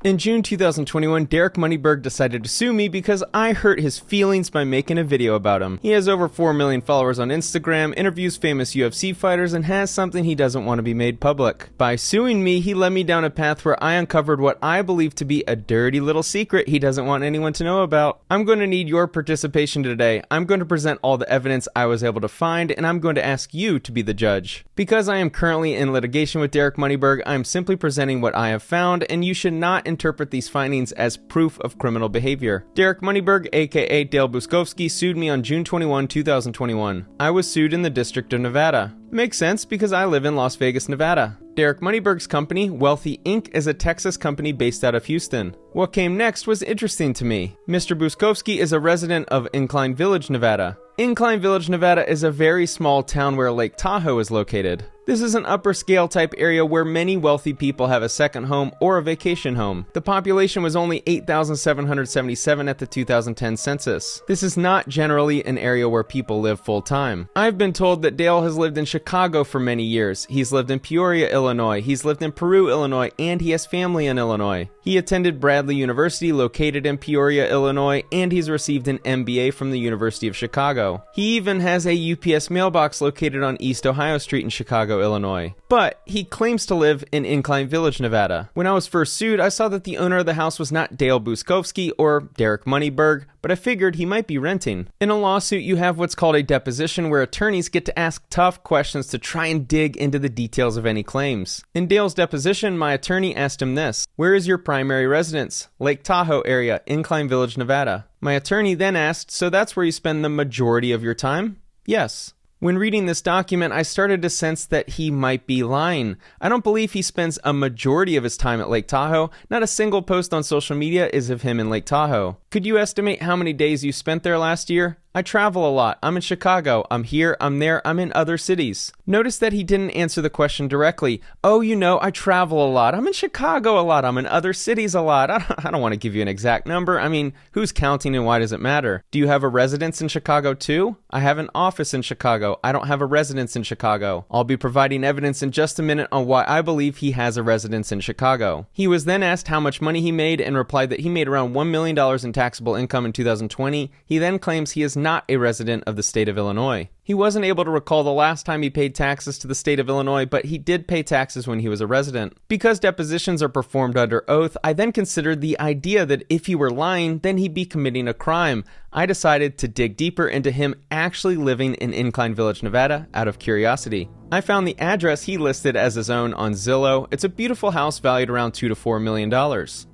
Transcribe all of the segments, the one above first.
In June 2021, Derek Moneyberg decided to sue me because I hurt his feelings by making a video about him. He has over 4 million followers on Instagram, interviews famous UFC fighters, and has something he doesn't want to be made public. By suing me, he led me down a path where I uncovered what I believe to be a dirty little secret he doesn't want anyone to know about. I'm going to need your participation today. I'm going to present all the evidence I was able to find, and I'm going to ask you to be the judge. Because I am currently in litigation with Derek Moneyberg, I am simply presenting what I have found, and you should not interpret these findings as proof of criminal behavior. Derek Moneyberg, aka Dale Buczkowski, sued me on June 21, 2021. I was sued in the District of Nevada. Makes sense because I live in Las Vegas, Nevada. Derek Moneyberg's company, Wealthy Inc., is a Texas company based out of Houston. What came next was interesting to me. Mr. Buczkowski is a resident of Incline Village, Nevada. Incline Village, Nevada is a very small town where Lake Tahoe is located. This is an upper scale type area where many wealthy people have a second home or a vacation home. The population was only 8,777 at the 2010 census. This is not generally an area where people live full time. I've been told that Dale has lived in Chicago for many years. He's lived in Peoria, Illinois. He's lived in Peru, Illinois, and he has family in Illinois. He attended Bradley University located in Peoria, Illinois, and he's received an MBA from the University of Chicago. He even has a UPS mailbox located on East Ohio Street in Chicago, Illinois. But he claims to live in Incline Village, Nevada. When I was first sued, I saw that the owner of the house was not Dale Buczkowski or Derek Moneyberg, but I figured he might be renting. In a lawsuit, you have what's called a deposition where attorneys get to ask tough questions to try and dig into the details of any claims. In Dale's deposition, my attorney asked him this: "Where is your primary residence?" "Lake Tahoe area, Incline Village, Nevada." My attorney then asked, "So that's where you spend the majority of your time?" "Yes." When reading this document, I started to sense that he might be lying. I don't believe he spends a majority of his time at Lake Tahoe. Not a single post on social media is of him in Lake Tahoe. Could you estimate how many days you spent there last year? I travel a lot. I'm in Chicago. I'm here. I'm there. I'm in other cities. Notice that he didn't answer the question directly. "Oh, you know, I travel a lot. I'm in Chicago a lot. I'm in other cities a lot." I don't want to give you an exact number. I mean, who's counting and why does it matter? Do you have a residence in Chicago too? I have an office in Chicago. I don't have a residence in Chicago. I'll be providing evidence in just a minute on why I believe he has a residence in Chicago. He was then asked how much money he made and replied that he made around $1 million in taxable income in 2020. He then claims he is not a resident of the state of Illinois. He wasn't able to recall the last time he paid taxes to the state of Illinois, but he did pay taxes when he was a resident. Because depositions are performed under oath, I then considered the idea that if he were lying, then he'd be committing a crime. I decided to dig deeper into him actually living in Incline Village, Nevada, out of curiosity. I found the address he listed as his own on Zillow. It's a beautiful house valued around $2 to $4 million.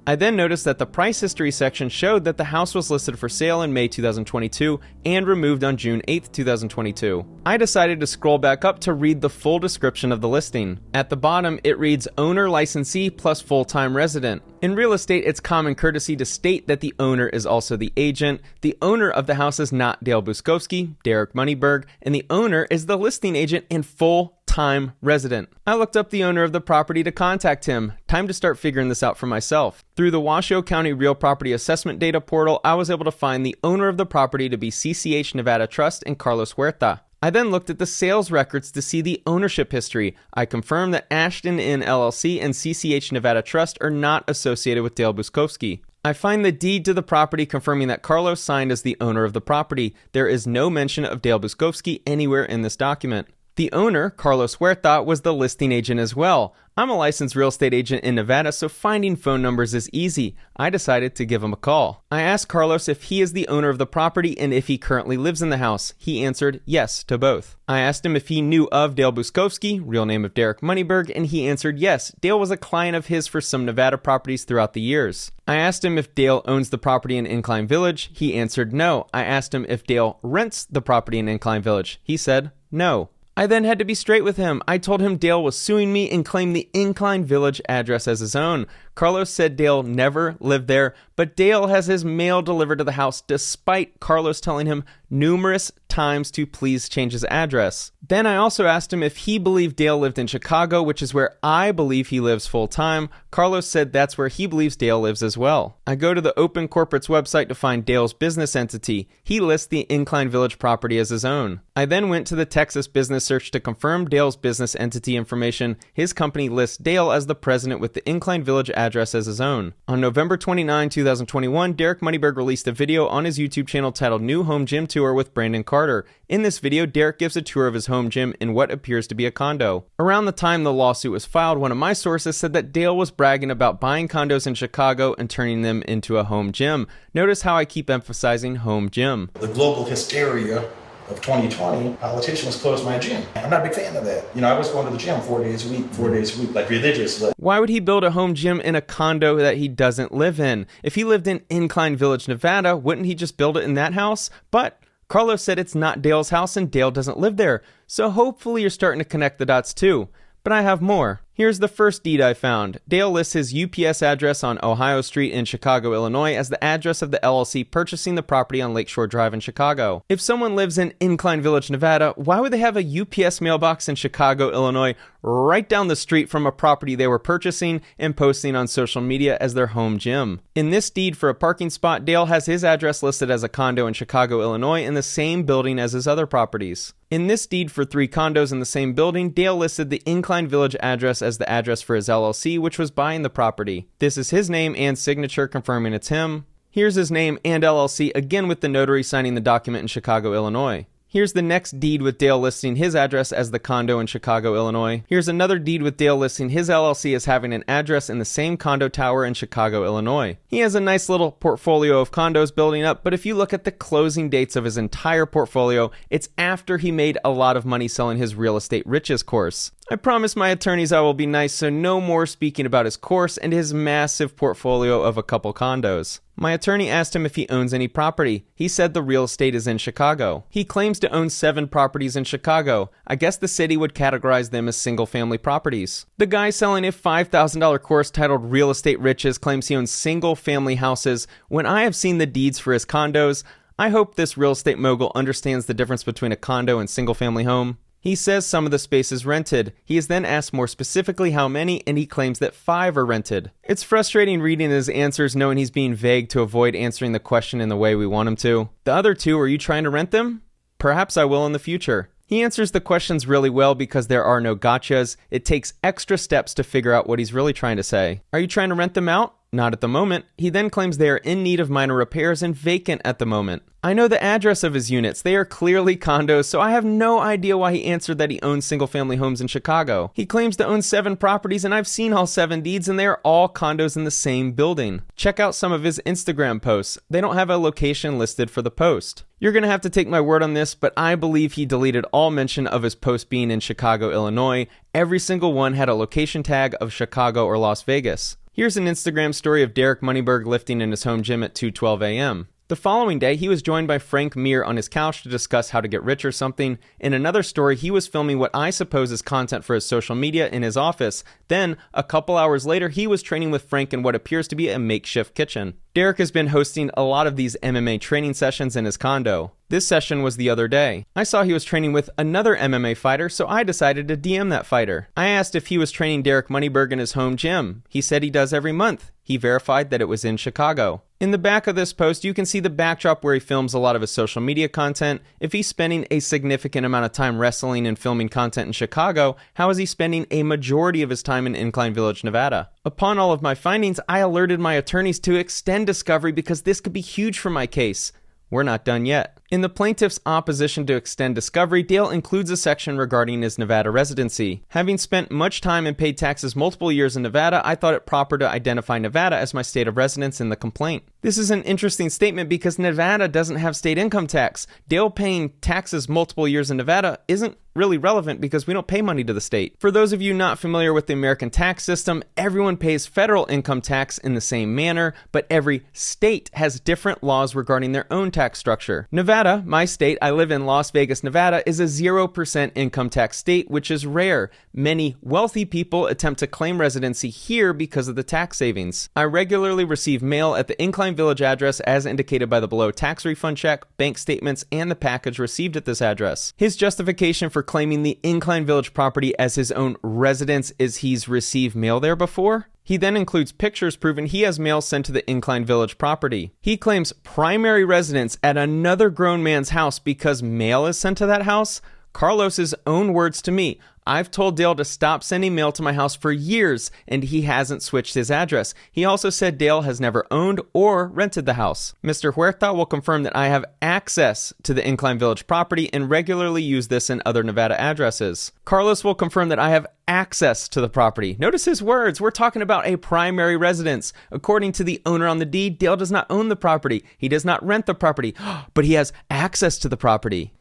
I then noticed that the price history section showed that the house was listed for sale in May 2022 and removed on June 8, 2022. I decided to scroll back up to read the full description of the listing. At the bottom, it reads owner licensee plus full-time resident. In real estate, it's common courtesy to state that the owner is also the agent. The owner of the house is not Dale Buczkowski, Derek Moneyberg, and the owner is the listing agent and full-time resident. I looked up the owner of the property to contact him. Time to start figuring this out for myself. Through the Washoe County Real Property Assessment Data Portal, I was able to find the owner of the property to be CCH Nevada Trust and Carlos Huerta. I then looked at the sales records to see the ownership history. I confirmed that Ashton Inn LLC and CCH Nevada Trust are not associated with Dale Buczkowski. I find the deed to the property confirming that Carlos signed as the owner of the property. There is no mention of Dale Buczkowski anywhere in this document. The owner, Carlos Huerta, was the listing agent as well. I'm a licensed real estate agent in Nevada, so finding phone numbers is easy. I decided to give him a call. I asked Carlos if he is the owner of the property and if he currently lives in the house. He answered yes to both. I asked him if he knew of Dale Buczkowski, real name of Derek Moneyberg, and he answered yes. Dale was a client of his for some Nevada properties throughout the years. I asked him if Dale owns the property in Incline Village. He answered no. I asked him if Dale rents the property in Incline Village. He said no. I then had to be straight with him. I told him Dale was suing me and claimed the Incline Village address as his own. Carlos said Dale never lived there, but Dale has his mail delivered to the house despite Carlos telling him numerous times to please change his address. Then I also asked him if he believed Dale lived in Chicago, which is where I believe he lives full time. Carlos said that's where he believes Dale lives as well. I go to the Open Corporate's website to find Dale's business entity. He lists the Incline Village property as his own. I then went to the Texas Business Search to confirm Dale's business entity information. His company lists Dale as the president with the Incline Village address as his own. On November 29, 2021, Derek Moneyberg released a video on his YouTube channel titled New Home Gym Tour with Brandon Carter. In this video, Derek gives a tour of his home gym in what appears to be a condo. Around the time the lawsuit was filed, one of my sources said that Dale was bragging about buying condos in Chicago and turning them into a home gym. Notice how I keep emphasizing home gym. The global hysteria of 2020, politicians closed my gym. I'm not a big fan of that. I was going to the gym 4 days a week, like religiously. Why would he build a home gym in a condo that he doesn't live in? If he lived in Incline Village, Nevada, wouldn't he just build it in that house? But Carlos said it's not Dale's house and Dale doesn't live there, so hopefully you're starting to connect the dots too. But I have more. Here's the first deed I found. Dale lists his UPS address on Ohio Street in Chicago, Illinois as the address of the LLC purchasing the property on Lakeshore Drive in Chicago. If someone lives in Incline Village, Nevada, why would they have a UPS mailbox in Chicago, Illinois, right down the street from a property they were purchasing and posting on social media as their home gym? In this deed for a parking spot, Dale has his address listed as a condo in Chicago, Illinois in the same building as his other properties. In this deed for 3 condos in the same building, Dale listed the Incline Village address as the address for his LLC, which was buying the property. This is his name and signature confirming it's him. Here's his name and LLC, again with the notary signing the document in Chicago, Illinois. Here's the next deed with Dale listing his address as the condo in Chicago, Illinois. Here's another deed with Dale listing his LLC as having an address in the same condo tower in Chicago, Illinois. He has a nice little portfolio of condos building up, but if you look at the closing dates of his entire portfolio, it's after he made a lot of money selling his real estate riches course. I promised my attorneys I will be nice, so no more speaking about his course and his massive portfolio of a couple condos. My attorney asked him if he owns any property. He said the real estate is in Chicago. He claims to own 7 properties in Chicago. I guess the city would categorize them as single-family properties. The guy selling a $5,000 course titled Real Estate Riches claims he owns single-family houses. When I have seen the deeds for his condos, I hope this real estate mogul understands the difference between a condo and single-family home. He says some of the space is rented. He is then asked more specifically how many, and he claims that 5 are rented. It's frustrating reading his answers knowing he's being vague to avoid answering the question in the way we want him to. The other 2, are you trying to rent them? Perhaps I will in the future. He answers the questions really well because there are no gotchas. It takes extra steps to figure out what he's really trying to say. Are you trying to rent them out? Not at the moment. He then claims they are in need of minor repairs and vacant at the moment. I know the address of his units. They are clearly condos, so I have no idea why he answered that he owns single-family homes in Chicago. He claims to own 7 properties, and I've seen all 7 deeds, and they are all condos in the same building. Check out some of his Instagram posts. They don't have a location listed for the post. You're going to have to take my word on this, but I believe he deleted all mention of his post being in Chicago, Illinois. Every single one had a location tag of Chicago or Las Vegas. Here's an Instagram story of Derek Moneyberg lifting in his home gym at 2:12 a.m. The following day, he was joined by Frank Mir on his couch to discuss how to get rich or something. In another story, he was filming what I suppose is content for his social media in his office. Then, a couple hours later, he was training with Frank in what appears to be a makeshift kitchen. Derek has been hosting a lot of these MMA training sessions in his condo. This session was the other day. I saw he was training with another MMA fighter, so I decided to DM that fighter. I asked if he was training Derek Moneyberg in his home gym. He said he does every month. He verified that it was in Chicago. In the back of this post, you can see the backdrop where he films a lot of his social media content. If he's spending a significant amount of time wrestling and filming content in Chicago, how is he spending a majority of his time in Incline Village, Nevada? Upon all of my findings, I alerted my attorneys to extend discovery because this could be huge for my case. We're not done yet. In the plaintiff's opposition to extend discovery, Dale includes a section regarding his Nevada residency. Having spent much time and paid taxes multiple years in Nevada, I thought it proper to identify Nevada as my state of residence in the complaint. This is an interesting statement because Nevada doesn't have state income tax. Dale paying taxes multiple years in Nevada isn't really relevant because we don't pay money to the state. For those of you not familiar with the American tax system, everyone pays federal income tax in the same manner, but every state has different laws regarding their own tax structure. Nevada Nevada, my state, I live in Las Vegas, Nevada, is a 0% income tax state, which is rare. Many wealthy people attempt to claim residency here because of the tax savings. I regularly receive mail at the Incline Village address as indicated by the below tax refund check, bank statements, and the package received at this address. His justification for claiming the Incline Village property as his own residence is he's received mail there before. He then includes pictures proving he has mail sent to the Incline Village property. He claims primary residence at another grown man's house because mail is sent to that house. Carlos's own words to me: I've told Dale to stop sending mail to my house for years, and he hasn't switched his address. He also said Dale has never owned or rented the house. Mr. Huerta will confirm that I have access to the Incline Village property and regularly use this in other Nevada addresses. Carlos will confirm that I have access to the property. Notice his words. We're talking about a primary residence. According to the owner on the deed, Dale does not own the property. He does not rent the property, but he has access to the property.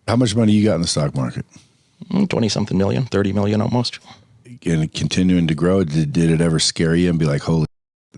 How much money you got in the stock market? 20-something million, 30 million almost. And continuing to grow, did it ever scare you and be like, holy,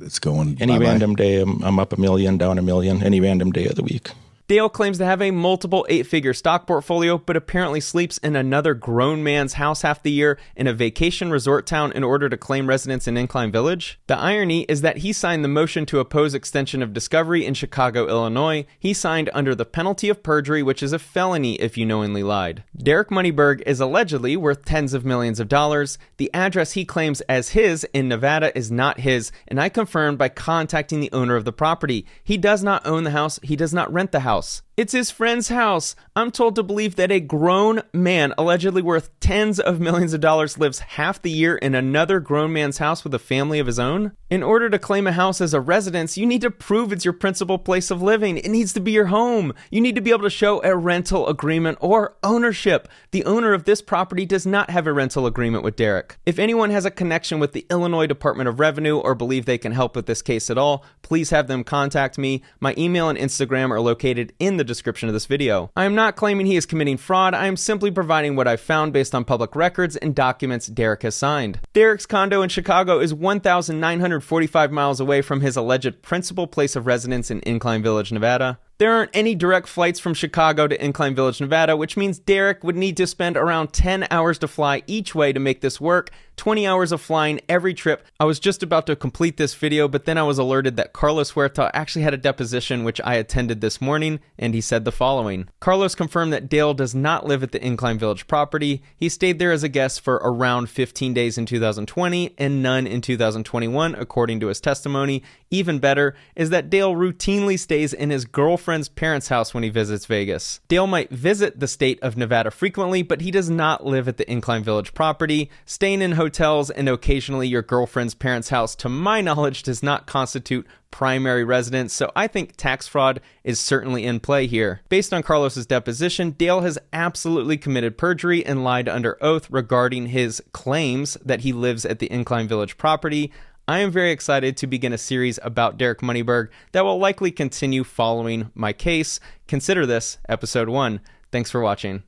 it's going Any bye-bye? random day, I'm up $1 million, down $1 million, any random day of the week. Dale claims to have a multiple 8-figure stock portfolio, but apparently sleeps in another grown man's house half the year in a vacation resort town in order to claim residence in Incline Village. The irony is that he signed the motion to oppose extension of discovery in Chicago, Illinois. He signed under the penalty of perjury, which is a felony if you knowingly lied. Derek Moneyberg is allegedly worth tens of millions of dollars. The address he claims as his in Nevada is not his, and I confirmed by contacting the owner of the property. He does not own the house. He does not rent the house. It's his friend's house. I'm told to believe that a grown man, allegedly worth tens of millions of dollars, lives half the year in another grown man's house with a family of his own. In order to claim a house as a residence, you need to prove it's your principal place of living. It needs to be your home. You need to be able to show a rental agreement or ownership. The owner of this property does not have a rental agreement with Derek. If anyone has a connection with the Illinois Department of Revenue or believe they can help with this case at all, please have them contact me. My email and Instagram are located in the description of this video. I am not claiming he is committing fraud. I am simply providing what I've found based on public records and documents Derek has signed. Derek's condo in Chicago is 1,945 miles away from his alleged principal place of residence in Incline Village, Nevada. There aren't any direct flights from Chicago to Incline Village, Nevada, which means Derek would need to spend around 10 hours to fly each way to make this work, 20 hours of flying every trip. I was just about to complete this video, but then I was alerted that Carlos Huerta actually had a deposition which I attended this morning, and he said the following. Carlos confirmed that Dale does not live at the Incline Village property. He stayed there as a guest for around 15 days in 2020 and none in 2021, according to his testimony. Even better is that Dale routinely stays in his girlfriend's parents' house when he visits Vegas. Dale might visit the state of Nevada frequently, but he does not live at the Incline Village property. Staying in hotels and occasionally your girlfriend's parents' house, to my knowledge, does not constitute primary residence, so I think tax fraud is certainly in play here. Based on Carlos's deposition, Dale has absolutely committed perjury and lied under oath regarding his claims that he lives at the Incline Village property. I am very excited to begin a series about Derek Moneyberg that will likely continue following my case. Consider this episode 1. Thanks for watching.